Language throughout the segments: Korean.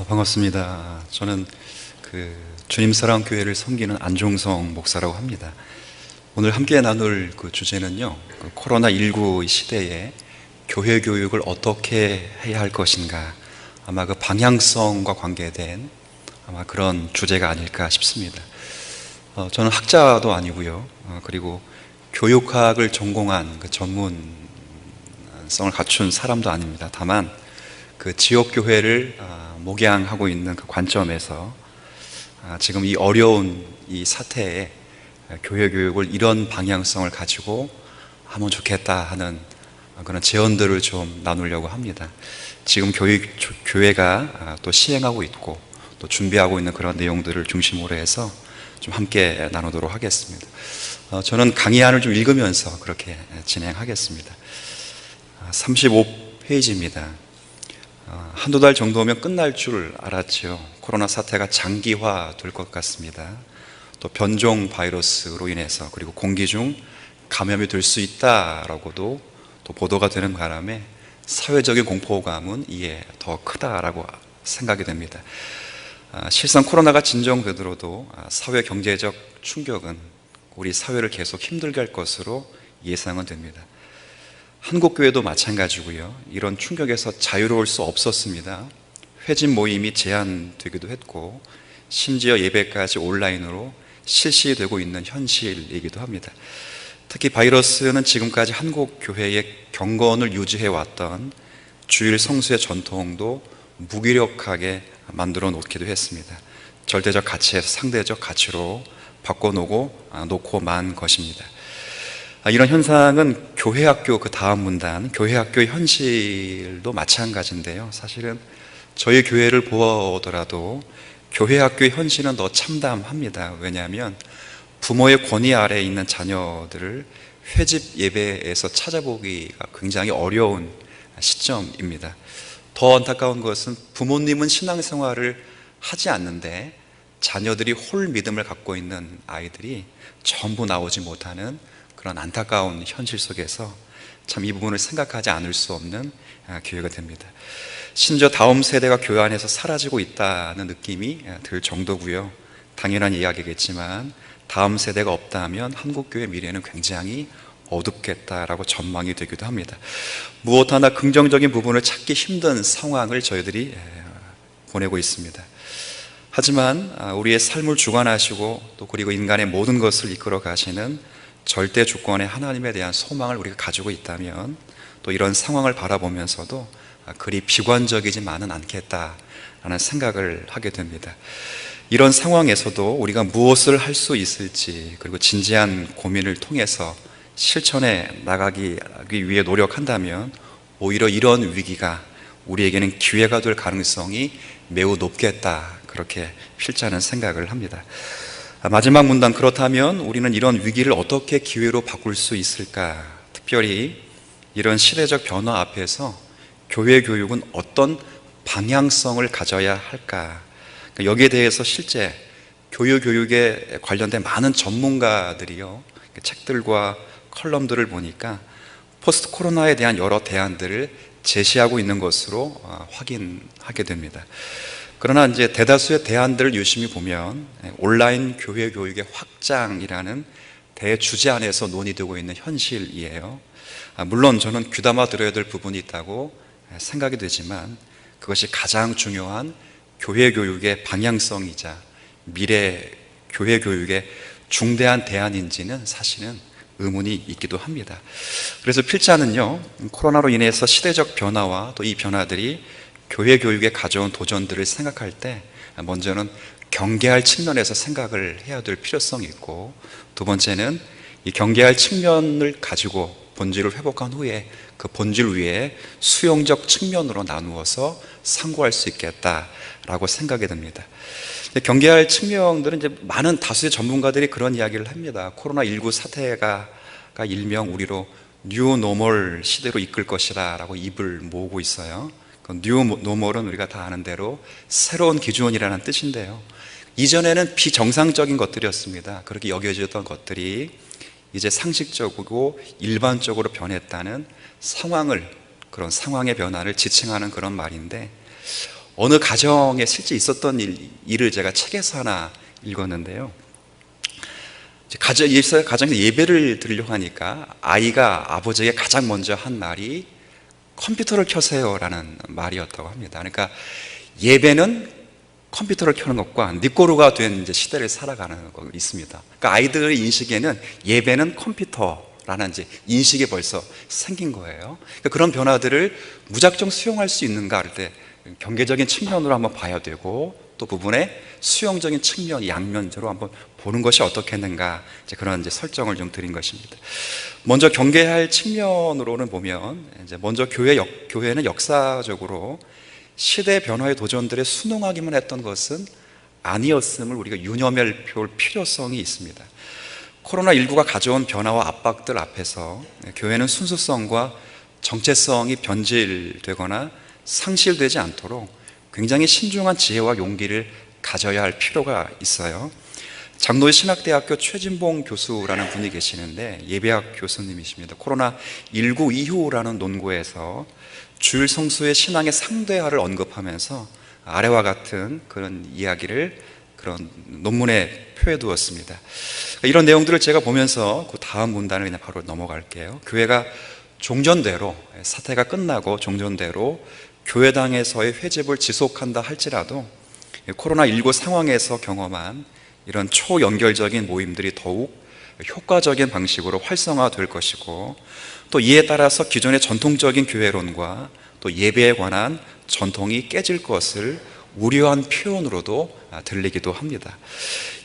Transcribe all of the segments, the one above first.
반갑습니다. 저는 주님 사랑 교회를 섬기는 안종성 목사라고 합니다. 오늘 함께 나눌 주제는요, 코로나19 시대에 교회 교육을 어떻게 해야 할 것인가, 아마 그 방향성과 관계된 아마 그런 주제가 아닐까 싶습니다. 저는 학자도 아니고요, 그리고 교육학을 전공한 전문성을 갖춘 사람도 아닙니다. 다만 지역 교회를 목양하고 있는 그 관점에서 지금 이 어려운 이 사태에 교회 교육을 이런 방향성을 가지고 하면 좋겠다 하는 그런 제언들을 좀 나누려고 합니다. 지금 교회가 또 시행하고 있고 또 준비하고 있는 그런 내용들을 중심으로 해서 좀 함께 나누도록 하겠습니다. 저는 강의안을 좀 읽으면서 그렇게 진행하겠습니다. 35페이지입니다. 한두 달 정도면 끝날 줄 알았죠. 코로나 사태가 장기화될 것 같습니다. 또 변종 바이러스로 인해서, 그리고 공기 중 감염이 될 수 있다라고도 또 보도가 되는 바람에 사회적인 공포감은 이에 더 크다라고 생각이 됩니다. 실상 코로나가 진정되더라도 사회 경제적 충격은 우리 사회를 계속 힘들게 할 것으로 예상은 됩니다. 한국교회도 마찬가지고요. 이런 충격에서 자유로울 수 없었습니다. 회집 모임이 제한되기도 했고, 심지어 예배까지 온라인으로 실시되고 있는 현실이기도 합니다. 특히 바이러스는 지금까지 한국교회의 경건을 유지해왔던 주일 성수의 전통도 무기력하게 만들어 놓기도 했습니다. 절대적 가치에서 상대적 가치로 바꿔놓고 만 것입니다. 이런 현상은 교회학교 그 다음 문단, 교회학교의 현실도 마찬가지인데요. 사실은 저희 교회를 보더라도 교회학교의 현실은 더 참담합니다. 왜냐하면 부모의 권위 아래에 있는 자녀들을 회집 예배에서 찾아보기가 굉장히 어려운 시점입니다. 더 안타까운 것은 부모님은 신앙생활을 하지 않는데 자녀들이 홀 믿음을 갖고 있는 아이들이 전부 나오지 못하는 그런 안타까운 현실 속에서 참 이 부분을 생각하지 않을 수 없는 기회가 됩니다. 심지어 다음 세대가 교회 안에서 사라지고 있다는 느낌이 들 정도고요. 당연한 이야기겠지만 다음 세대가 없다면 한국교회 미래는 굉장히 어둡겠다라고 전망이 되기도 합니다. 무엇 하나 긍정적인 부분을 찾기 힘든 상황을 저희들이 보내고 있습니다. 하지만 우리의 삶을 주관하시고 또 그리고 인간의 모든 것을 이끌어 가시는 절대 주권의 하나님에 대한 소망을 우리가 가지고 있다면 또 이런 상황을 바라보면서도 그리 비관적이지만은 않겠다라는 생각을 하게 됩니다. 이런 상황에서도 우리가 무엇을 할 수 있을지, 그리고 진지한 고민을 통해서 실천해 나가기 위해 노력한다면 오히려 이런 위기가 우리에게는 기회가 될 가능성이 매우 높겠다, 그렇게 필자는 생각을 합니다. 마지막 문단, 그렇다면 우리는 이런 위기를 어떻게 기회로 바꿀 수 있을까? 특별히 이런 시대적 변화 앞에서 교회 교육은 어떤 방향성을 가져야 할까? 여기에 대해서 실제 교회 교육에 관련된 많은 전문가들이요, 책들과 컬럼들을 보니까 포스트 코로나에 대한 여러 대안들을 제시하고 있는 것으로 확인하게 됩니다. 그러나 이제 대다수의 대안들을 유심히 보면 온라인 교회 교육의 확장이라는 대주제 안에서 논의되고 있는 현실이에요. 물론 저는 귀담아 들어야 될 부분이 있다고 생각이 되지만 그것이 가장 중요한 교회 교육의 방향성이자 미래 교회 교육의 중대한 대안인지는 사실은 의문이 있기도 합니다. 그래서 필자는요, 코로나로 인해서 시대적 변화와 또 이 변화들이 교회 교육에 가져온 도전들을 생각할 때 먼저는 경계할 측면에서 생각을 해야 될 필요성이 있고, 두 번째는 이 경계할 측면을 가지고 본질을 회복한 후에 그 본질 위에 수용적 측면으로 나누어서 상고할 수 있겠다라고 생각이 됩니다. 경계할 측면들은 이제 많은 다수의 전문가들이 그런 이야기를 합니다. 코로나19 사태가 일명 우리로 뉴노멀 시대로 이끌 것이다 라고 입을 모으고 있어요. 뉴노멀은 우리가 다 아는 대로 새로운 기준이라는 뜻인데요, 이전에는 비정상적인 것들이었습니다. 그렇게 여겨지던 것들이 이제 상식적이고 일반적으로 변했다는 상황을, 그런 상황의 변화를 지칭하는 그런 말인데, 어느 가정에 실제 있었던 일을 제가 책에서 하나 읽었는데요. 가정에서 예배를 드리려고 하니까 아이가 아버지에게 가장 먼저 한 말이 컴퓨터를 켜세요라는 말이었다고 합니다. 그러니까 예배는 컴퓨터를 켜는 것과 니꼬르가 된 이제 시대를 살아가는 거 있습니다. 그러니까 아이들의 인식에는 예배는 컴퓨터라는 이제 인식이 벌써 생긴 거예요. 그러니까 그런 변화들을 무작정 수용할 수 있는가 할 때 경계적인 측면으로 한번 봐야 되고, 또 부분의 수용적인 측면, 양면적으로 한번 보는 것이 어떻겠는가, 이제 그런 이제 설정을 좀 드린 것입니다. 먼저 경계할 측면으로는 보면, 이제 먼저 교회는 역사적으로 시대 변화의 도전들에 순응하기만 했던 것은 아니었음을 우리가 유념할 필요성이 있습니다. 코로나19가 가져온 변화와 압박들 앞에서 교회는 순수성과 정체성이 변질되거나 상실되지 않도록 굉장히 신중한 지혜와 용기를 가져야 할 필요가 있어요. 장로의 신학대학교 최진봉 교수라는 분이 계시는데 예배학 교수님이십니다. 코로나19 이후라는 논고에서 주일 성수의 신앙의 상대화를 언급하면서 아래와 같은 그런 이야기를 그런 논문에 표해 두었습니다. 이런 내용들을 제가 보면서 그 다음 문단을 그냥 바로 넘어갈게요. 교회가 종전대로, 사태가 끝나고 종전대로 교회당에서의 회집을 지속한다 할지라도 코로나19 상황에서 경험한 이런 초연결적인 모임들이 더욱 효과적인 방식으로 활성화될 것이고, 또 이에 따라서 기존의 전통적인 교회론과 또 예배에 관한 전통이 깨질 것을 우려한 표현으로도 들리기도 합니다.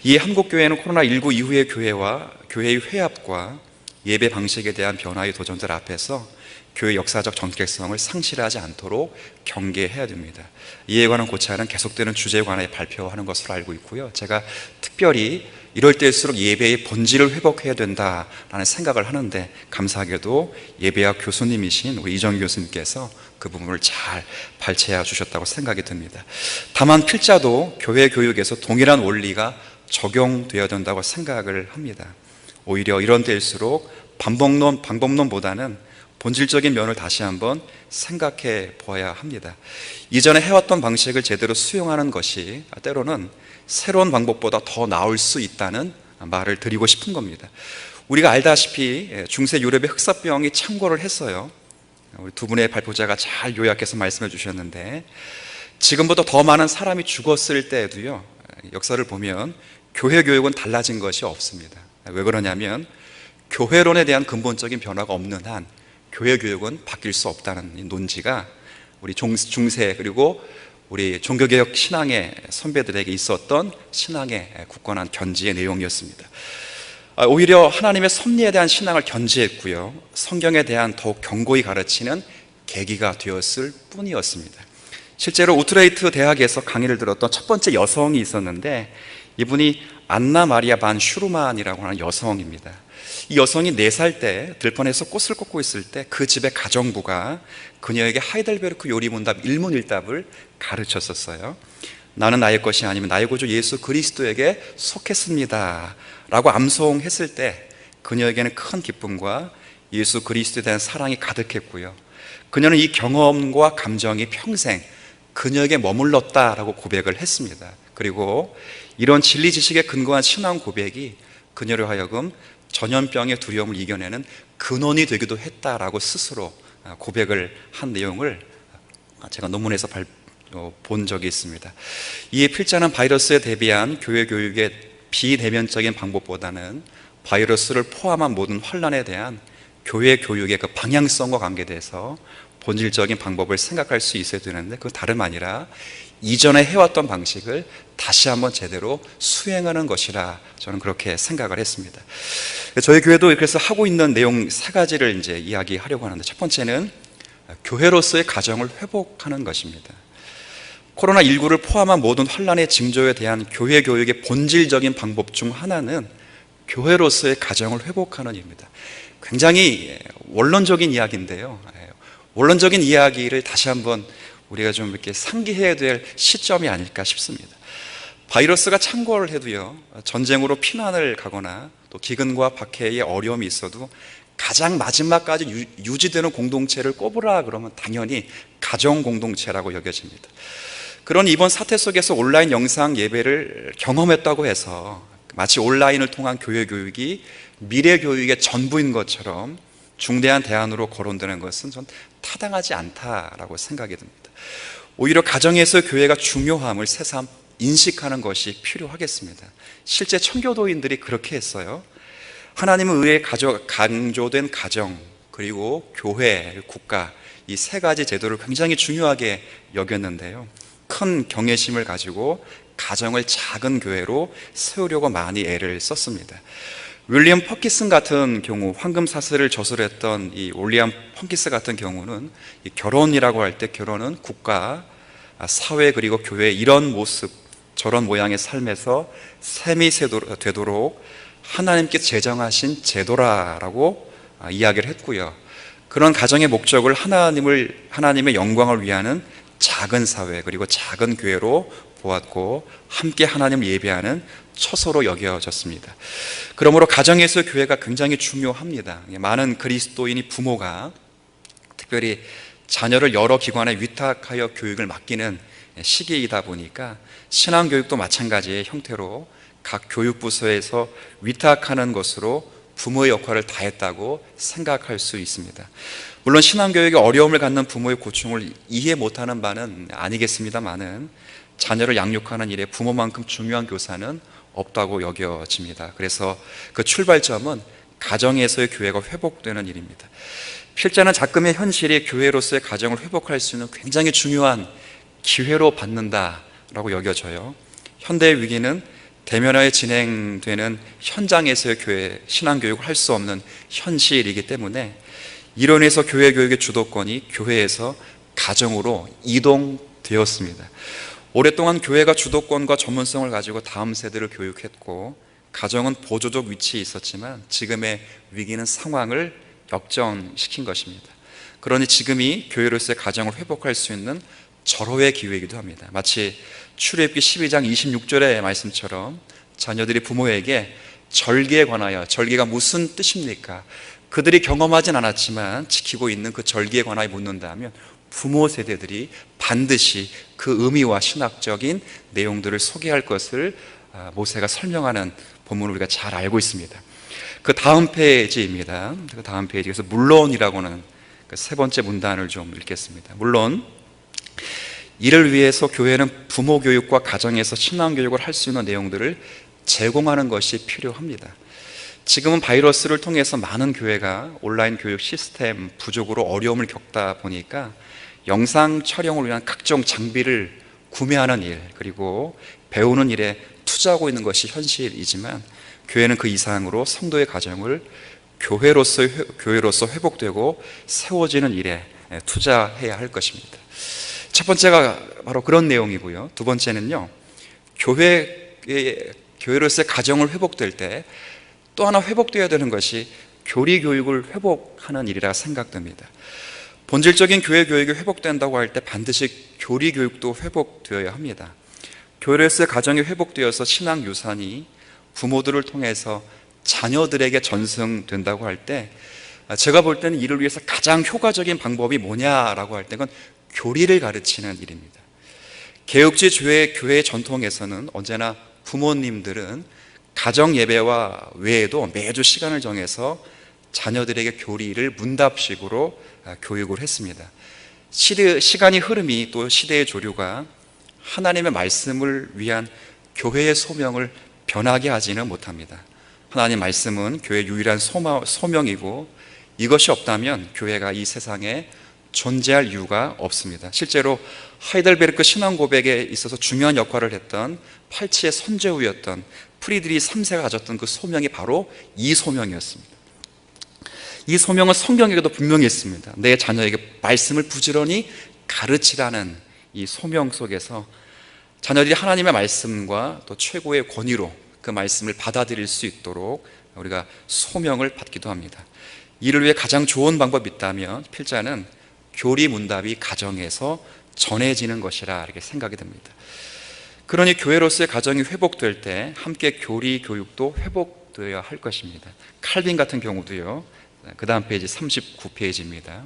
이 한국교회는 코로나19 이후의 교회와 교회의 회합과 예배 방식에 대한 변화의 도전들 앞에서 교회 역사적 정체성을 상실하지 않도록 경계해야 됩니다. 이에 관한 고찰은 계속되는 주제에 관해 발표하는 것으로 알고 있고요. 제가 특별히 이럴 때일수록 예배의 본질을 회복해야 된다라는 생각을 하는데, 감사하게도 예배학 교수님이신 우리 이정 교수님께서 그 부분을 잘 발췌해 주셨다고 생각이 듭니다. 다만 필자도 교회 교육에서 동일한 원리가 적용되어야 된다고 생각을 합니다. 오히려 이런 때일수록 방법론보다는 본질적인 면을 다시 한번 생각해 보아야 합니다. 이전에 해왔던 방식을 제대로 수용하는 것이 때로는 새로운 방법보다 더 나을 수 있다는 말을 드리고 싶은 겁니다. 우리가 알다시피 중세 유럽의 흑사병이 창궐을 했어요. 우리 두 분의 발표자가 잘 요약해서 말씀해 주셨는데, 지금보다 더 많은 사람이 죽었을 때에도요, 역사를 보면 교회 교육은 달라진 것이 없습니다. 왜 그러냐면 교회론에 대한 근본적인 변화가 없는 한 교회 교육은 바뀔 수 없다는 논지가 우리 중세 그리고 우리 종교개혁 신앙의 선배들에게 있었던 신앙의 굳건한 견지의 내용이었습니다. 오히려 하나님의 섭리에 대한 신앙을 견지했고요, 성경에 대한 더욱 견고히 가르치는 계기가 되었을 뿐이었습니다. 실제로 우트레이트 대학에서 강의를 들었던 첫 번째 여성이 있었는데, 이분이 안나 마리아 반 슈르만이라고 하는 여성입니다. 이 여성이 4살 때 들판에서 꽃을 꽂고 있을 때 그 집의 가정부가 그녀에게 하이델베르크 요리문답 일문일답을 가르쳤었어요. 나는 나의 것이 아니면 나의 구주 예수 그리스도에게 속했습니다 라고 암송했을 때 그녀에게는 큰 기쁨과 예수 그리스도에 대한 사랑이 가득했고요, 그녀는 이 경험과 감정이 평생 그녀에게 머물렀다라고 고백을 했습니다. 그리고 이런 진리 지식에 근거한 신앙 고백이 그녀를 하여금 전염병의 두려움을 이겨내는 근원이 되기도 했다라고 스스로 고백을 한 내용을 제가 논문에서 본 적이 있습니다. 이에 필자는 바이러스에 대비한 교회 교육의 비내면적인 방법보다는 바이러스를 포함한 모든 환란에 대한 교회 교육의 그 방향성과 관계돼서 본질적인 방법을 생각할 수 있어야 되는데, 그건 다름 아니라 이전에 해왔던 방식을 다시 한번 제대로 수행하는 것이라 저는 그렇게 생각을 했습니다. 저희 교회도 그래서 하고 있는 내용 3가지를 이제 이야기하려고 하는데, 첫 번째는 교회로서의 가정을 회복하는 것입니다. 코로나19를 포함한 모든 환란의 징조에 대한 교회 교육의 본질적인 방법 중 하나는 교회로서의 가정을 회복하는 일입니다. 굉장히 원론적인 이야기인데요, 원론적인 이야기를 다시 한번 우리가 좀 이렇게 상기해야 될 시점이 아닐까 싶습니다. 바이러스가 창궐을 해도요, 전쟁으로 피난을 가거나 또 기근과 박해의 어려움이 있어도 가장 마지막까지 유지되는 공동체를 꼽으라 그러면 당연히 가정 공동체라고 여겨집니다. 그런 이번 사태 속에서 온라인 영상 예배를 경험했다고 해서 마치 온라인을 통한 교회 교육이 미래 교육의 전부인 것처럼 중대한 대안으로 거론되는 것은 전 타당하지 않다라고 생각이 듭니다. 오히려 가정에서 교회가 중요함을 새삼 인식하는 것이 필요하겠습니다. 실제 청교도인들이 그렇게 했어요. 하나님은 의에 강조된 가정, 그리고 교회, 국가, 이 세 가지 제도를 굉장히 중요하게 여겼는데요. 큰 경외심을 가지고 가정을 작은 교회로 세우려고 많이 애를 썼습니다. 윌리엄 퍼키슨 같은 경우, 황금사슬을 저술했던 이 윌리엄 퍼키슨 같은 경우는 이 결혼이라고 할 때 결혼은 국가, 사회 그리고 교회 이런 모습, 저런 모양의 삶에서 셈이 되도록 하나님께 제정하신 제도라고 이야기를 했고요. 그런 가정의 목적을 하나님의 영광을 위하는 작은 사회 그리고 작은 교회로 보았고 함께 하나님을 예배하는 처소로 여겨졌습니다. 그러므로 가정에서 교회가 굉장히 중요합니다. 많은 그리스도인이 부모가 특별히 자녀를 여러 기관에 위탁하여 교육을 맡기는 시기이다 보니까 신앙교육도 마찬가지의 형태로 각 교육부서에서 위탁하는 것으로 부모의 역할을 다했다고 생각할 수 있습니다. 물론 신앙교육에 어려움을 갖는 부모의 고충을 이해 못하는 바는 아니겠습니다만은 자녀를 양육하는 일에 부모만큼 중요한 교사는 없다고 여겨집니다. 그래서 그 출발점은 가정에서의 교회가 회복되는 일입니다. 필자는 작금의 현실이 교회로서의 가정을 회복할 수 있는 굉장히 중요한 기회로 받는다라고 여겨져요. 현대의 위기는 대면하에 진행되는 현장에서의 교회 신앙교육을 할 수 없는 현실이기 때문에 이로 인해서 교회 교육의 주도권이 교회에서 가정으로 이동되었습니다. 오랫동안 교회가 주도권과 전문성을 가지고 다음 세대를 교육했고 가정은 보조적 위치에 있었지만 지금의 위기는 상황을 역전시킨 것입니다. 그러니 지금이 교회로서의 가정을 회복할 수 있는 절호의 기회이기도 합니다. 마치 출애굽기 12장 26절의 말씀처럼 자녀들이 부모에게 절기에 관하여, 절기가 무슨 뜻입니까? 그들이 경험하진 않았지만 지키고 있는 그 절기에 관하여 묻는다면 부모 세대들이 반드시 그 의미와 신학적인 내용들을 소개할 것을 모세가 설명하는 본문을 우리가 잘 알고 있습니다. 그 다음 페이지입니다. 그 다음 페이지에서 물론이라고는 그 세 번째 문단을 좀 읽겠습니다. 물론 이를 위해서 교회는 부모 교육과 가정에서 신앙 교육을 할 수 있는 내용들을 제공하는 것이 필요합니다. 지금은 바이러스를 통해서 많은 교회가 온라인 교육 시스템 부족으로 어려움을 겪다 보니까 영상 촬영을 위한 각종 장비를 구매하는 일, 그리고 배우는 일에 투자하고 있는 것이 현실이지만 교회는 그 이상으로 성도의 가정을 교회로서 회복되고 세워지는 일에 투자해야 할 것입니다. 첫 번째가 바로 그런 내용이고요. 두 번째는요, 교회로서의 가정을 회복될 때 또 하나 회복되어야 되는 것이 교리 교육을 회복하는 일이라 생각됩니다. 본질적인 교회 교육이 회복된다고 할 때 반드시 교리 교육도 회복되어야 합니다. 교회로서의 가정이 회복되어서 신앙 유산이 부모들을 통해서 자녀들에게 전승된다고 할 때 제가 볼 때는 이를 위해서 가장 효과적인 방법이 뭐냐라고 할 때 그건 교리를 가르치는 일입니다. 개혁지 교회 전통에서는 언제나 부모님들은 가정 예배와 외에도 매주 시간을 정해서 자녀들에게 교리를 문답식으로 교육을 했습니다. 시간의 흐름이 또 시대의 조류가 하나님의 말씀을 위한 교회의 소명을 변하게 하지는 못합니다. 하나님의 말씀은 교회의 유일한 소명이고 이것이 없다면 교회가 이 세상에 존재할 이유가 없습니다. 실제로 하이델베르크 신앙고백에 있어서 중요한 역할을 했던 팔치의 선제후였던 프리드리 3세가 가졌던 그 소명이 바로 이 소명이었습니다. 이 소명은 성경에도 분명히 있습니다. 내 자녀에게 말씀을 부지런히 가르치라는 이 소명 속에서 자녀들이 하나님의 말씀과 또 최고의 권위로 그 말씀을 받아들일 수 있도록 우리가 소명을 받기도 합니다. 이를 위해 가장 좋은 방법이 있다면 필자는 교리 문답이 가정에서 전해지는 것이라 이렇게 생각이 됩니다. 그러니 교회로서의 가정이 회복될 때 함께 교리 교육도 회복되어야 할 것입니다. 칼빈 같은 경우도요. 그 다음 페이지 39페이지입니다.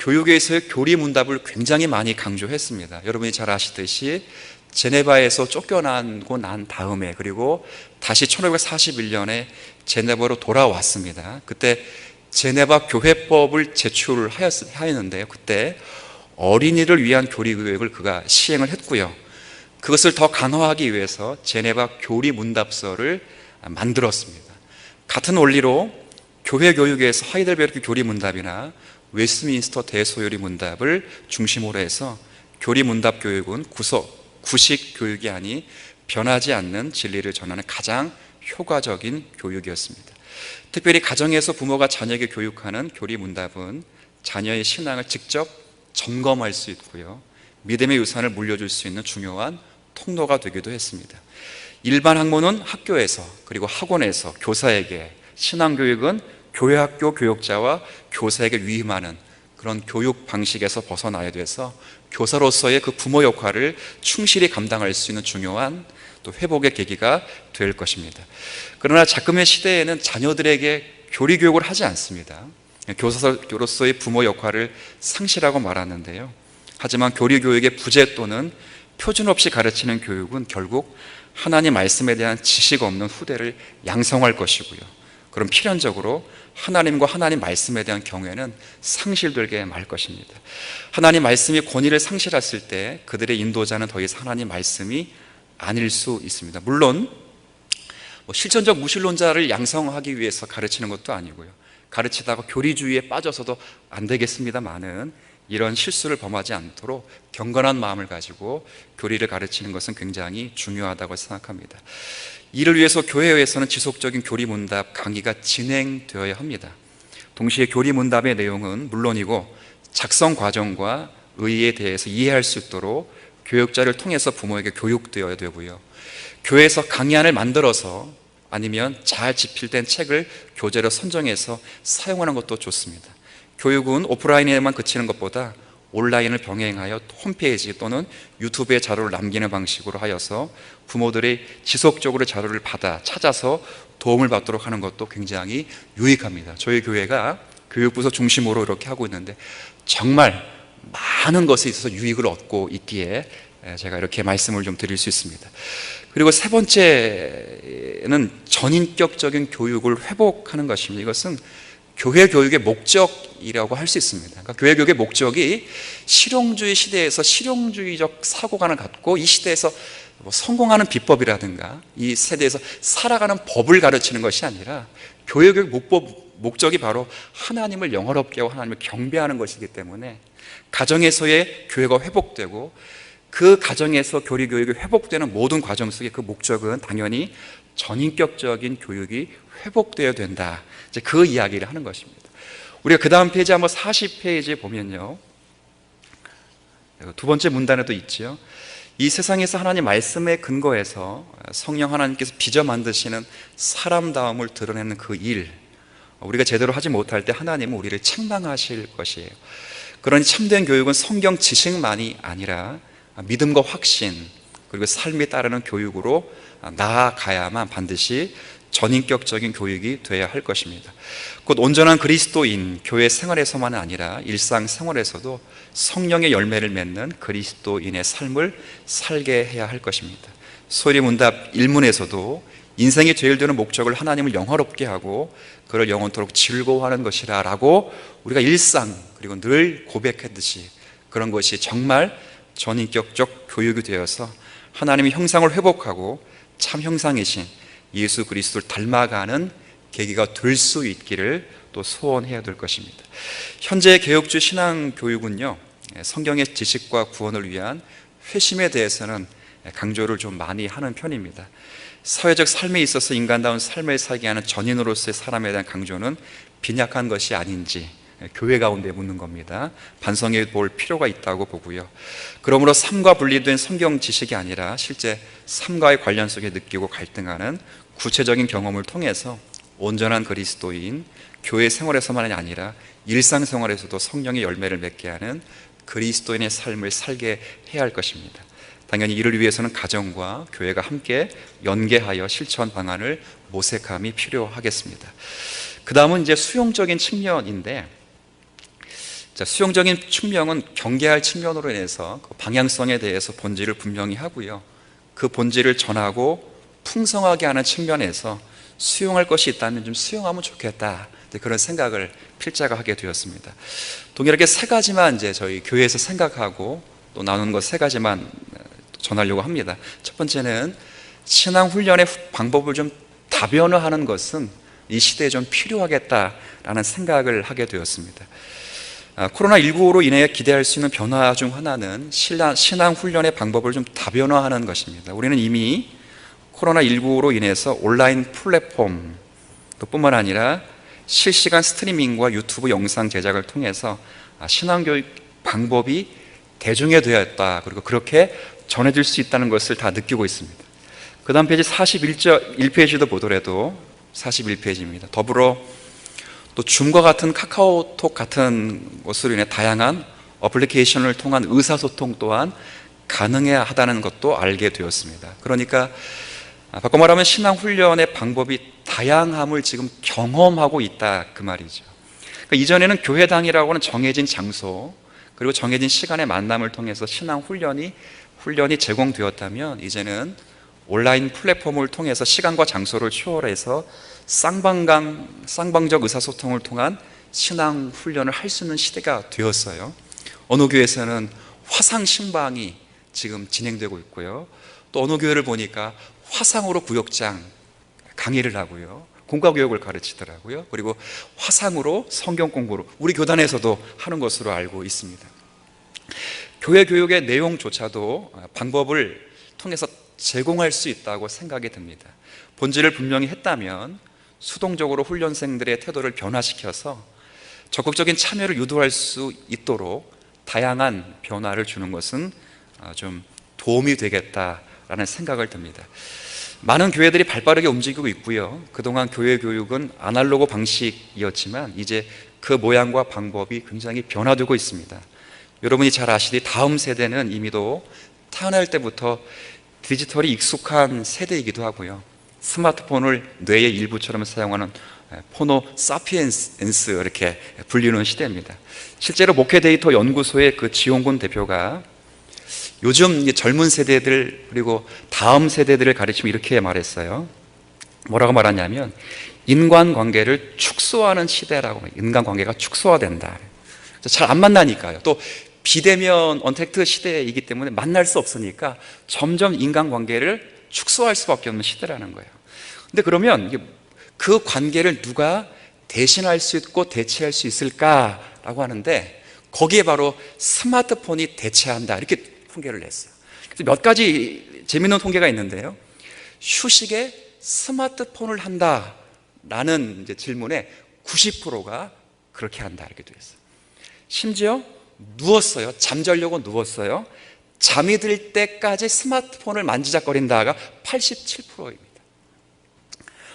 교육에서의 교리 문답을 굉장히 많이 강조했습니다. 여러분이 잘 아시듯이 제네바에서 쫓겨나고 난 다음에, 그리고 다시 1541년에 제네바로 돌아왔습니다. 그때 제네바 교회법을 제출하였는데요. 그때 어린이를 위한 교리 교육을 그가 시행을 했고요. 그것을 더 강화하기 위해서 제네바 교리 문답서를 만들었습니다. 같은 원리로 교회 교육에서 하이델베르크 교리 문답이나 웨스트민스터 대소요리 문답을 중심으로 해서 교리 문답 교육은 구식 교육이 아닌 변하지 않는 진리를 전하는 가장 효과적인 교육이었습니다. 특별히 가정에서 부모가 자녀에게 교육하는 교리 문답은 자녀의 신앙을 직접 점검할 수 있고요, 믿음의 유산을 물려줄 수 있는 중요한 통로가 되기도 했습니다. 일반 학문은 학교에서, 그리고 학원에서 교사에게, 신앙교육은 교회 학교 교육자와 교사에게 위임하는 그런 교육 방식에서 벗어나야 돼서 교사로서의 그 부모 역할을 충실히 감당할 수 있는 중요한 또 회복의 계기가 될 것입니다. 그러나 지금의 시대에는 자녀들에게 교리 교육을 하지 않습니다. 교사로서의 부모 역할을 상실하고 말았는데요. 하지만 교리 교육의 부재 또는 표준 없이 가르치는 교육은 결국 하나님 말씀에 대한 지식 없는 후대를 양성할 것이고요, 그럼 필연적으로 하나님과 하나님 말씀에 대한 경외는 상실되게 말 것입니다. 하나님 말씀이 권위를 상실했을 때 그들의 인도자는 더 이상 하나님 말씀이 아닐 수 있습니다. 물론 실천적 무신론자를 양성하기 위해서 가르치는 것도 아니고요, 가르치다가 교리주의에 빠져서도 안 되겠습니다만은 이런 실수를 범하지 않도록 경건한 마음을 가지고 교리를 가르치는 것은 굉장히 중요하다고 생각합니다. 이를 위해서 교회에서는 지속적인 교리 문답 강의가 진행되어야 합니다. 동시에 교리 문답의 내용은 물론이고 작성 과정과 의의에 대해서 이해할 수 있도록 교육자를 통해서 부모에게 교육되어야 되고요, 교회에서 강의안을 만들어서 아니면 잘 집필된 책을 교재로 선정해서 사용하는 것도 좋습니다. 교육은 오프라인에만 그치는 것보다 온라인을 병행하여 홈페이지 또는 유튜브에 자료를 남기는 방식으로 하여서 부모들이 지속적으로 자료를 찾아서 도움을 받도록 하는 것도 굉장히 유익합니다. 저희 교회가 교육부서 중심으로 이렇게 하고 있는데 정말 많은 것에 있어서 유익을 얻고 있기에 제가 이렇게 말씀을 좀 드릴 수 있습니다. 그리고 세 번째는 전인격적인 교육을 회복하는 것입니다. 이것은 교회 교육의 목적이라고 할 수 있습니다. 그러니까 교회 교육의 목적이 실용주의 시대에서 실용주의적 사고관을 갖고 이 시대에서 성공하는 비법이라든가 이 세대에서 살아가는 법을 가르치는 것이 아니라 교회 교육 목적이 바로 하나님을 영화롭게 하고 하나님을 경배하는 것이기 때문에 가정에서의 교회가 회복되고 그 가정에서 교리 교육이 회복되는 모든 과정 속에 그 목적은 당연히 전인격적인 교육이 회복되어야 된다, 이제 그 이야기를 하는 것입니다. 우리가 그 다음 페이지 한번 40페이지에 보면요, 두 번째 문단에도 있지요. 이 세상에서 하나님 말씀에 근거해서 성령 하나님께서 빚어 만드시는 사람다움을 드러내는 그 일, 우리가 제대로 하지 못할 때 하나님은 우리를 책망하실 것이에요. 그러니 참된 교육은 성경 지식만이 아니라 믿음과 확신 그리고 삶에 따르는 교육으로 나아가야만 반드시 전인격적인 교육이 되어야 할 것입니다. 곧 온전한 그리스도인 교회 생활에서만 아니라 일상생활에서도 성령의 열매를 맺는 그리스도인의 삶을 살게 해야 할 것입니다. 소리 문답 1문에서도 인생의 제일 되는 목적을 하나님을 영화롭게 하고 그를 영원토록 즐거워하는 것이라 라고 우리가 일상 그리고 늘 고백했듯이 그런 것이 정말 전인격적 교육이 되어서 하나님의 형상을 회복하고 참 형상이신 예수 그리스도를 닮아가는 계기가 될 수 있기를 또 소원해야 될 것입니다. 현재 개혁주의 신앙교육은요, 성경의 지식과 구원을 위한 회심에 대해서는 강조를 좀 많이 하는 편입니다. 사회적 삶에 있어서 인간다운 삶을 살게 하는 전인으로서의 사람에 대한 강조는 빈약한 것이 아닌지 교회 가운데 묻는 겁니다. 반성해 볼 필요가 있다고 보고요. 그러므로 삶과 분리된 성경 지식이 아니라 실제 삶과의 관련 속에 느끼고 갈등하는 구체적인 경험을 통해서 온전한 그리스도인 교회 생활에서만이 아니라 일상생활에서도 성령의 열매를 맺게 하는 그리스도인의 삶을 살게 해야 할 것입니다. 당연히 이를 위해서는 가정과 교회가 함께 연계하여 실천 방안을 모색함이 필요하겠습니다. 그 다음은 이제 수용적인 측면인데, 자, 수용적인 측면은 경계할 측면으로 인해서 그 방향성에 대해서 본질을 분명히 하고요. 그 본질을 전하고 풍성하게 하는 측면에서 수용할 것이 있다면 좀 수용하면 좋겠다, 그런 생각을 필자가 하게 되었습니다. 동일하게 세 가지만 이제 저희 교회에서 생각하고 또 나누는 것 세 가지만 전하려고 합니다. 첫 번째는 신앙 훈련의 방법을 좀 다변화하는 것은 이 시대에 좀 필요하겠다라는 생각을 하게 되었습니다. 코로나19로 인해 기대할 수 있는 변화 중 하나는 신앙 훈련의 방법을 좀 다변화하는 것입니다. 우리는 이미 코로나19로 인해서 온라인 플랫폼 뿐만 아니라 실시간 스트리밍과 유튜브 영상 제작을 통해서 신앙교육 방법이 대중화되었다, 그리고 그렇게 전해질 수 있다는 것을 다 느끼고 있습니다. 그 다음 페이지 41페이지도 보더라도 41페이지입니다. 더불어 또 줌과 같은 카카오톡 같은 것으로 인해 다양한 어플리케이션을 통한 의사소통 또한 가능해야 하다는 것도 알게 되었습니다. 그러니까 바꿔 말하면 신앙 훈련의 방법이 다양함을 지금 경험하고 있다, 그 말이죠. 그러니까 이전에는 교회당이라고 하는 정해진 장소 그리고 정해진 시간의 만남을 통해서 신앙 훈련이 제공되었다면, 이제는 온라인 플랫폼을 통해서 시간과 장소를 초월해서 쌍방적 의사소통을 통한 신앙 훈련을 할 수 있는 시대가 되었어요. 어느 교회에서는 화상 신방이 지금 진행되고 있고요. 또 어느 교회를 보니까 화상으로 구역장 강의를 하고요, 공과교육을 가르치더라고요. 그리고 화상으로 성경 공부를 우리 교단에서도 하는 것으로 알고 있습니다. 교회 교육의 내용조차도 방법을 통해서 제공할 수 있다고 생각이 듭니다. 본질을 분명히 했다면 수동적으로 훈련생들의 태도를 변화시켜서 적극적인 참여를 유도할 수 있도록 다양한 변화를 주는 것은 좀 도움이 되겠다라는 생각을 듭니다. 많은 교회들이 발빠르게 움직이고 있고요. 그동안 교회 교육은 아날로그 방식이었지만 이제 그 모양과 방법이 굉장히 변화되고 있습니다. 여러분이 잘 아시듯이 다음 세대는 이미도 태어날 때부터 디지털이 익숙한 세대이기도 하고요. 스마트폰을 뇌의 일부처럼 사용하는 포노 사피엔스 이렇게 불리는 시대입니다. 실제로 목회 데이터 연구소의 그 지용군 대표가 요즘 젊은 세대들 그리고 다음 세대들을 가르치면 이렇게 말했어요. 뭐라고 말하냐면 인간관계를 축소하는 시대라고. 인간관계가 축소화된다. 잘 안 만나니까요. 또 비대면 언택트 시대이기 때문에 만날 수 없으니까 점점 인간관계를 축소할 수밖에 없는 시대라는 거예요. 근데 그러면 그 관계를 누가 대신할 수 있고 대체할 수 있을까라고 하는데, 거기에 바로 스마트폰이 대체한다, 이렇게 통계를 냈어요. 그래서 몇 가지 재미있는 통계가 있는데요. 휴식에 스마트폰을 한다라는 질문에 90%가 그렇게 한다, 이렇게 되어 있어요. 심지어 누웠어요. 잠자려고 누웠어요. 잠이 들 때까지 스마트폰을 만지작거린다가 87%입니다.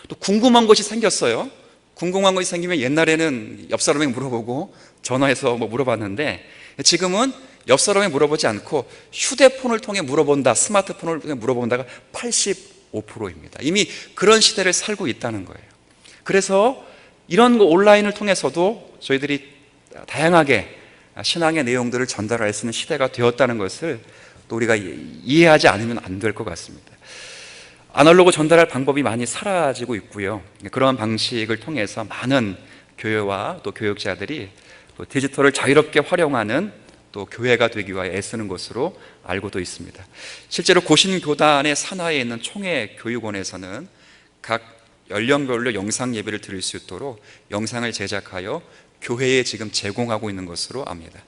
또 궁금한 것이 생겼어요. 궁금한 것이 생기면 옛날에는 옆 사람에게 물어보고 전화해서 물어봤는데, 지금은 옆 사람에 물어보지 않고 휴대폰을 통해 물어본다, 스마트폰을 통해 물어본다가 85%입니다. 이미 그런 시대를 살고 있다는 거예요. 그래서 이런 온라인을 통해서도 저희들이 다양하게 신앙의 내용들을 전달할 수 있는 시대가 되었다는 것을 또 우리가 이해하지 않으면 안 될 것 같습니다. 아날로그 전달할 방법이 많이 사라지고 있고요. 그런 방식을 통해서 많은 교회와 또 교육자들이 또 디지털을 자유롭게 활용하는 또 교회가 되기 위해 애쓰는 것으로 알고도 있습니다. 실제로 고신교단의 산하에 있는 총회교육원에서는 각 연령별로 영상 예배를 드릴 수 있도록 영상을 제작하여 교회에 지금 제공하고 있는 것으로 압니다.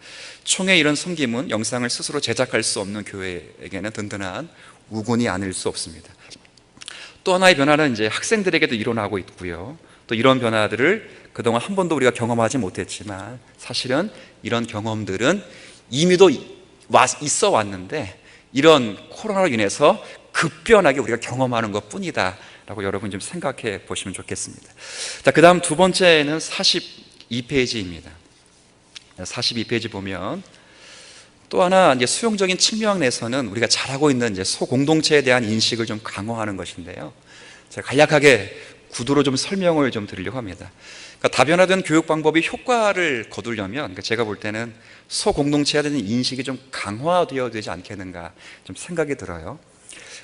총회 이런 섬김은 영상을 스스로 제작할 수 없는 교회에게는 든든한 우군이 아닐 수 없습니다. 또 하나의 변화는 이제 학생들에게도 일어나고 있고요. 또 이런 변화들을 그동안 한 번도 우리가 경험하지 못했지만 사실은 이런 경험들은 이미도 있어 왔는데 이런 코로나로 인해서 급변하게 우리가 경험하는 것 뿐이다 라고 여러분 좀 생각해 보시면 좋겠습니다. 자, 그 다음 두 번째는 42페이지입니다. 42페이지 보면 또 하나 이제 수용적인 측면에서는 우리가 잘하고 있는 이제 소공동체에 대한 인식을 좀 강화하는 것인데요. 제가 간략하게 구도로 좀 설명을 좀 드리려고 합니다. 그러니까 다변화된 교육 방법이 효과를 거두려면, 그러니까 제가 볼 때는 소공동체에 대한 인식이 좀 강화되어야 되지 않겠는가 좀 생각이 들어요.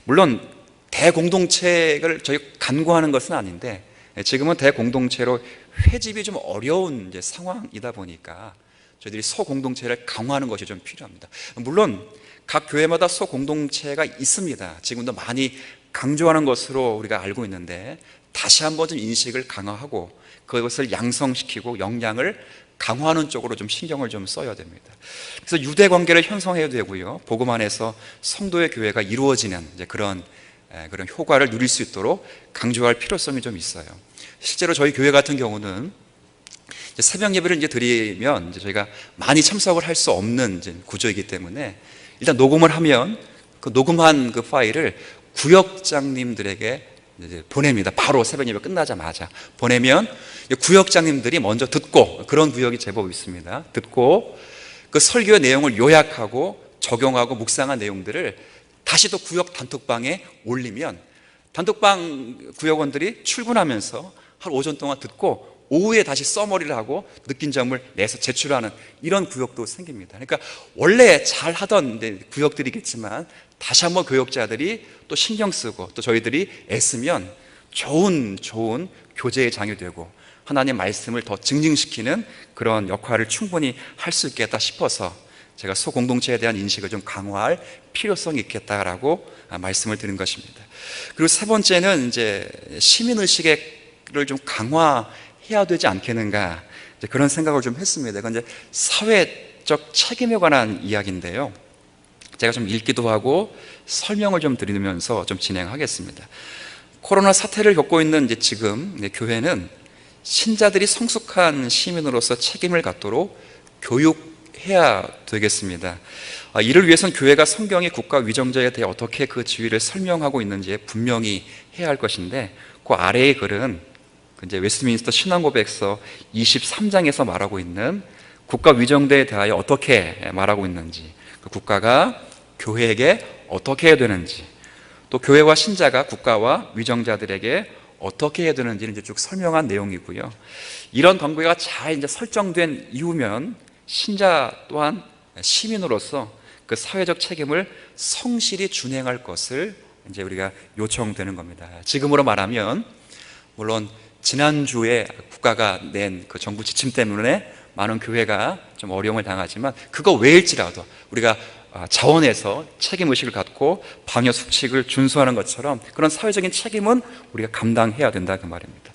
물론 대공동체를 저희 간구하는 것은 아닌데, 지금은 대공동체로 회집이 좀 어려운 이제 상황이다 보니까 저희들이 소공동체를 강화하는 것이 좀 필요합니다. 물론 각 교회마다 소공동체가 있습니다. 지금도 많이 강조하는 것으로 우리가 알고 있는데, 다시 한번 좀 인식을 강화하고 그것을 양성시키고 역량을 강화하는 쪽으로 좀 신경을 좀 써야 됩니다. 그래서 유대 관계를 형성해야 되고요, 복음 안에서 성도의 교회가 이루어지는 이제 그런 효과를 누릴 수 있도록 강조할 필요성이 좀 있어요. 실제로 저희 교회 같은 경우는 이제 새벽 예배를 이제 드리면 이제 저희가 많이 참석을 할 수 없는 이제 구조이기 때문에, 일단 녹음을 하면 그 녹음한 그 파일을 구역장님들에게 이제 보냅니다. 바로 새벽 예배 끝나자마자 보내면 구역장님들이 먼저 듣고, 그런 구역이 제법 있습니다. 듣고 그 설교의 내용을 요약하고 적용하고 묵상한 내용들을 다시 또 구역 단톡방에 올리면, 단톡방 구역원들이 출근하면서 한 오전 동안 듣고 오후에 다시 써머리를 하고 느낀 점을 내서 제출하는 이런 구역도 생깁니다. 그러니까 원래 잘 하던 구역들이겠지만 다시 한번 교역자들이 또 신경 쓰고 또 저희들이 애쓰면 좋은 교제의 장이 되고 하나님 말씀을 더 증증시키는 그런 역할을 충분히 할 수 있겠다 싶어서 제가 소공동체에 대한 인식을 좀 강화할 필요성이 있겠다라고 말씀을 드린 것입니다. 그리고 세 번째는 이제 시민의식을 좀 강화해야 되지 않겠는가, 이제 그런 생각을 좀 했습니다. 이건 이제 사회적 책임에 관한 이야기인데요. 제가 좀 읽기도 하고 설명을 좀 드리면서 좀 진행하겠습니다. 코로나 사태를 겪고 있는 이제 지금 교회는 신자들이 성숙한 시민으로서 책임을 갖도록 교육해야 되겠습니다. 이를 위해서는 교회가 성경의 국가 위정자에 대해 어떻게 그 지위를 설명하고 있는지 분명히 해야 할 것인데, 그 아래의 글은 이제 웨스트민스터 신앙고백서 23장에서 말하고 있는 국가 위정자에 대하여 어떻게 말하고 있는지, 그 국가가 교회에게 어떻게 해야 되는지, 또 교회와 신자가 국가와 위정자들에게 어떻게 해야 되는지를 이제 쭉 설명한 내용이고요. 이런 관계가 잘 이제 설정된 이후면 신자 또한 시민으로서 그 사회적 책임을 성실히 준행할 것을 이제 우리가 요청되는 겁니다. 지금으로 말하면, 물론 지난주에 국가가 낸 그 정부 지침 때문에 많은 교회가 좀 어려움을 당하지만, 그거 외일지라도 우리가 자원에서 책임의식을 갖고 방역 수칙을 준수하는 것처럼 그런 사회적인 책임은 우리가 감당해야 된다, 그 말입니다.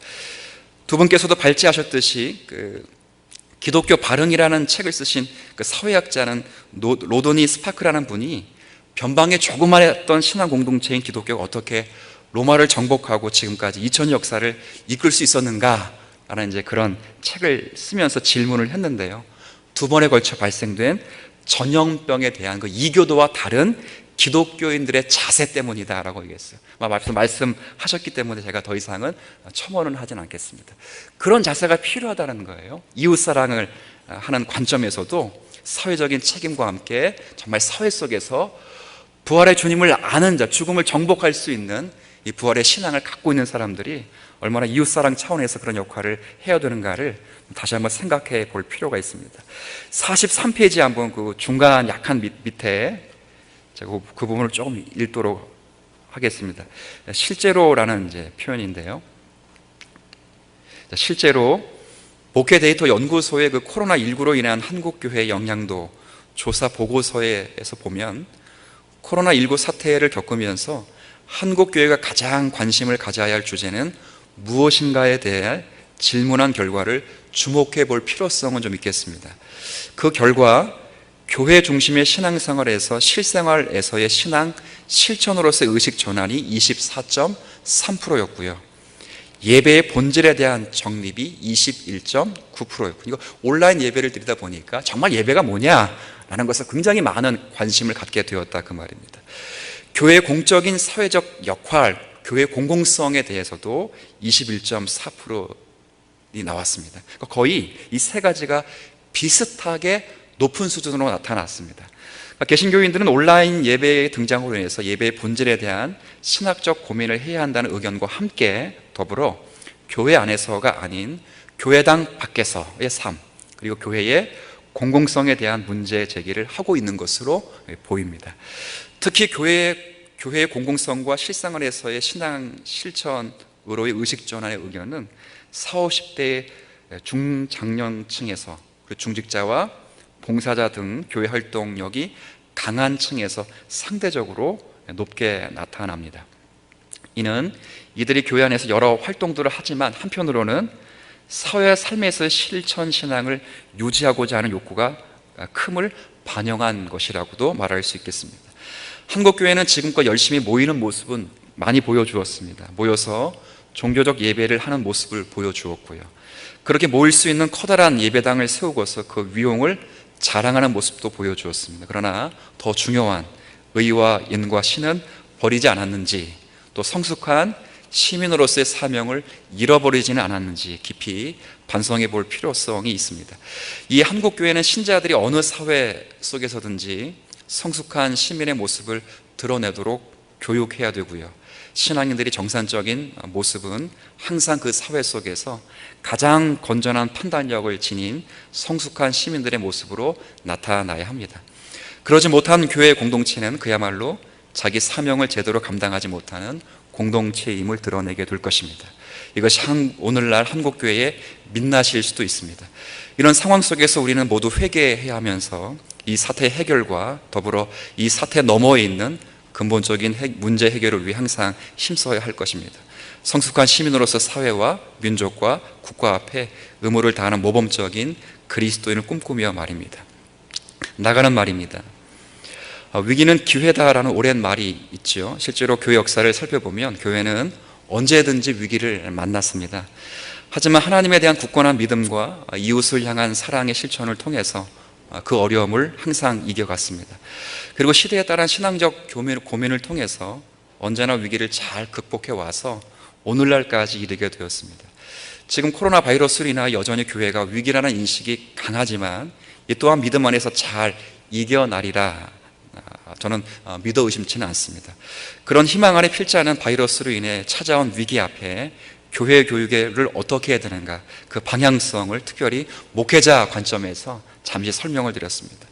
두 분께서도 발제하셨듯이 그 기독교 발흥이라는 책을 쓰신 그 사회학자는 로도니 스파크라는 분이 변방에 조그마했던 신앙 공동체인 기독교가 어떻게 로마를 정복하고 지금까지 2000년 역사를 이끌 수 있었는가 라는 이제 그런 책을 쓰면서 질문을 했는데요. 두 번에 걸쳐 발생된 전염병에 대한 그 이교도와 다른 기독교인들의 자세 때문이다라고 얘기했어요. 말씀하셨기 때문에 제가 더 이상은 첨언은 하진 않겠습니다. 그런 자세가 필요하다는 거예요. 이웃사랑을 하는 관점에서도 사회적인 책임과 함께 정말 사회 속에서 부활의 주님을 아는 자, 죽음을 정복할 수 있는 이 부활의 신앙을 갖고 있는 사람들이 얼마나 이웃사랑 차원에서 그런 역할을 해야 되는가를 다시 한번 생각해 볼 필요가 있습니다. 43페이지 한번 그 중간 약한 밑에 제가 그 부분을 조금 읽도록 하겠습니다. 실제로라는 이제 표현인데요. 실제로 목회 데이터 연구소의 그 코로나19로 인한 한국교회 영향도 조사 보고서에서 보면, 코로나19 사태를 겪으면서 한국교회가 가장 관심을 가져야 할 주제는 무엇인가에 대해 질문한 결과를 주목해 볼 필요성은 좀 있겠습니다. 그 결과 교회 중심의 신앙생활에서 실생활에서의 신앙 실천으로서의 의식 전환이 24.3%였고요. 예배의 본질에 대한 정립이 21.9%였고, 이거 온라인 예배를 드리다 보니까 정말 예배가 뭐냐라는 것에 굉장히 많은 관심을 갖게 되었다, 그 말입니다. 교회의 공적인 사회적 역할, 교회 공공성에 대해서도 21.4%이 나왔습니다. 그러니까 거의 이 세 가지가 비슷하게 높은 수준으로 나타났습니다. 그러니까 개신교인들은 온라인 예배의 등장으로 인해서 예배의 본질에 대한 신학적 고민을 해야 한다는 의견과 함께 더불어 교회 안에서가 아닌 교회당 밖에서의 삶, 그리고 교회의 공공성에 대한 문제 제기를 하고 있는 것으로 보입니다. 특히 교회의 공공성과 실생활에서의 신앙 실천으로의 의식 전환의 의견은 40, 50대 중장년층에서, 중직자와 봉사자 등 교회 활동력이 강한 층에서 상대적으로 높게 나타납니다. 이는 이들이 교회 안에서 여러 활동들을 하지만 한편으로는 사회 삶에서의 실천 신앙을 유지하고자 하는 욕구가 큼을 반영한 것이라고도 말할 수 있겠습니다. 한국교회는 지금껏 열심히 모이는 모습은 많이 보여주었습니다. 모여서 종교적 예배를 하는 모습을 보여주었고요. 그렇게 모일 수 있는 커다란 예배당을 세우고서 그 위용을 자랑하는 모습도 보여주었습니다. 그러나 더 중요한 의와 인과 신은 버리지 않았는지, 또 성숙한 시민으로서의 사명을 잃어버리지는 않았는지 깊이 반성해 볼 필요성이 있습니다. 이 한국교회는 신자들이 어느 사회 속에서든지 성숙한 시민의 모습을 드러내도록 교육해야 되고요. 신앙인들이 정상적인 모습은 항상 그 사회 속에서 가장 건전한 판단력을 지닌 성숙한 시민들의 모습으로 나타나야 합니다. 그러지 못한 교회 공동체는 그야말로 자기 사명을 제대로 감당하지 못하는 공동체임을 드러내게 될 것입니다. 이것이 오늘날 한국교회의 민낯일 수도 있습니다. 이런 상황 속에서 우리는 모두 회개해야 하면서 이 사태의 해결과 더불어 이 사태 너머에 있는 근본적인 문제 해결을 위해 항상 힘써야 할 것입니다. 성숙한 시민으로서 사회와 민족과 국가 앞에 의무를 다하는 모범적인 그리스도인을 꿈꾸며 말입니다. 나가는 말입니다. 위기는 기회다라는 오랜 말이 있죠. 실제로 교회 역사를 살펴보면 교회는 언제든지 위기를 만났습니다. 하지만 하나님에 대한 굳건한 믿음과 이웃을 향한 사랑의 실천을 통해서 그 어려움을 항상 이겨갔습니다. 그리고 시대에 따른 신앙적 고민을 통해서 언제나 위기를 잘 극복해 와서 오늘날까지 이르게 되었습니다. 지금 코로나 바이러스로 인하여 여전히 교회가 위기라는 인식이 강하지만 이 또한 믿음 안에서 잘 이겨나리라 저는 믿어 의심치는 않습니다. 그런 희망 안에 필자는 바이러스로 인해 찾아온 위기 앞에 교회 교육을 어떻게 해야 되는가, 그 방향성을 특별히 목회자 관점에서 잠시 설명을 드렸습니다.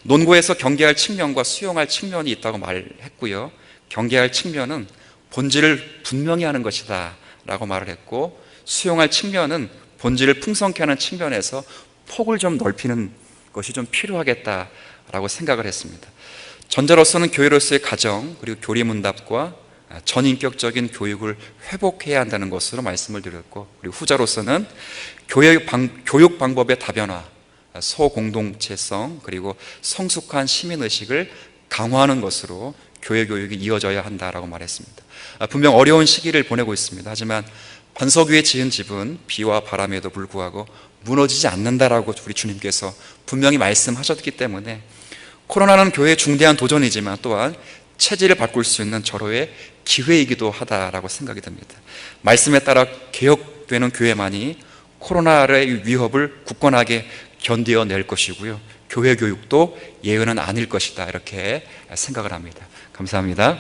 논고에서 경계할 측면과 수용할 측면이 있다고 말했고요. 경계할 측면은 본질을 분명히 하는 것이다 라고 말을 했고, 수용할 측면은 본질을 풍성케 하는 측면에서 폭을 좀 넓히는 것이 좀 필요하겠다라고 생각을 했습니다. 전자로서는 교회로서의 가정 그리고 교리문답과 전인격적인 교육을 회복해야 한다는 것으로 말씀을 드렸고, 그리고 후자로서는 교육 방법의 다변화, 소공동체성 그리고 성숙한 시민의식을 강화하는 것으로 교회 교육이 이어져야 한다라고 말했습니다. 분명 어려운 시기를 보내고 있습니다. 하지만 반석 위에 지은 집은 비와 바람에도 불구하고 무너지지 않는다라고 우리 주님께서 분명히 말씀하셨기 때문에 코로나는 교회의 중대한 도전이지만 또한 체질을 바꿀 수 있는 절호의 기회이기도 하다라고 생각이 듭니다. 말씀에 따라 개혁되는 교회만이 코로나의 위협을 굳건하게 견뎌낼 것이고요, 교회 교육도 예외는 아닐 것이다, 이렇게 생각을 합니다. 감사합니다.